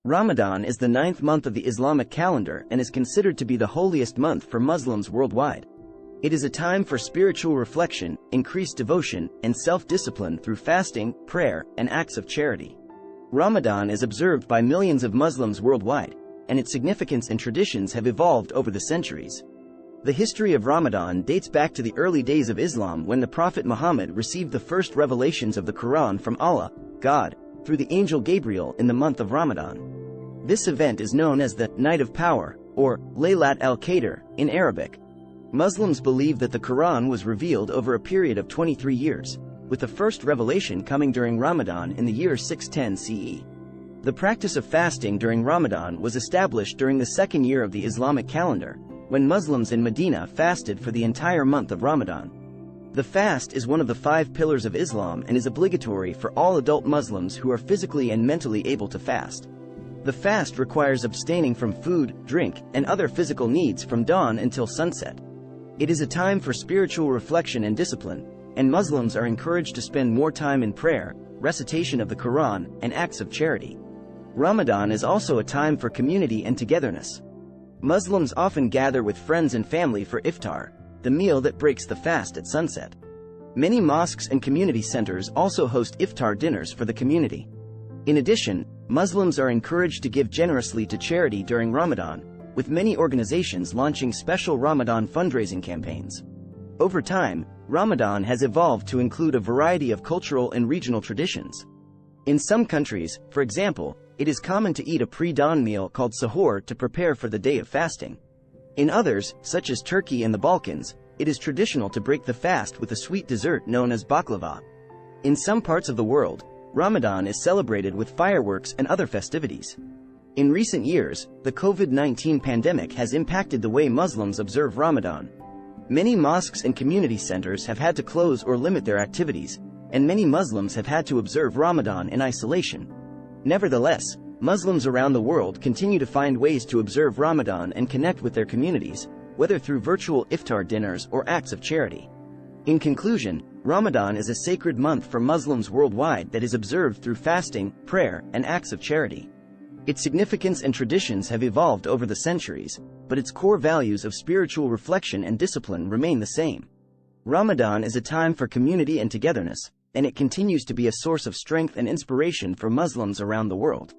Ramadan is the ninth month of the Islamic calendar and is considered to be the holiest month for Muslims worldwide. It is a time for spiritual reflection, increased devotion, and self-discipline through fasting, prayer, and acts of charity. Ramadan is observed by millions of Muslims worldwide, and its significance and traditions have evolved over the centuries. The history of Ramadan dates back to the early days of Islam when the Prophet Muhammad received the first revelations of the Quran from Allah, God, through the angel Gabriel in the month of Ramadan. This event is known as the Night of Power, or Laylat al-Qadr, in Arabic. Muslims believe that the Quran was revealed over a period of 23 years, with the first revelation coming during Ramadan in the year 610 CE. The practice of fasting during Ramadan was established during the second year of the Islamic calendar, when Muslims in Medina fasted for the entire month of Ramadan. The fast is one of the 5 pillars of Islam and is obligatory for all adult Muslims who are physically and mentally able to fast. The fast requires abstaining from food, drink, and other physical needs from dawn until sunset. It is a time for spiritual reflection and discipline, and Muslims are encouraged to spend more time in prayer, recitation of the Quran, and acts of charity. Ramadan is also a time for community and togetherness. Muslims often gather with friends and family for iftar, the meal that breaks the fast at sunset. Many mosques and community centers also host iftar dinners for the community. In addition, Muslims are encouraged to give generously to charity during Ramadan, with many organizations launching special Ramadan fundraising campaigns. Over time, Ramadan has evolved to include a variety of cultural and regional traditions. In some countries, for example, it is common to eat a pre-dawn meal called sahur to prepare for the day of fasting. In others, such as Turkey and the Balkans, it is traditional to break the fast with a sweet dessert known as baklava. In some parts of the world, Ramadan is celebrated with fireworks and other festivities. In recent years, the COVID-19 pandemic has impacted the way Muslims observe Ramadan. Many mosques and community centers have had to close or limit their activities, and many Muslims have had to observe Ramadan in isolation. Nevertheless, Muslims around the world continue to find ways to observe Ramadan and connect with their communities, whether through virtual iftar dinners or acts of charity. In conclusion, Ramadan is a sacred month for Muslims worldwide that is observed through fasting, prayer, and acts of charity. Its significance and traditions have evolved over the centuries, but its core values of spiritual reflection and discipline remain the same. Ramadan is a time for community and togetherness, and it continues to be a source of strength and inspiration for Muslims around the world.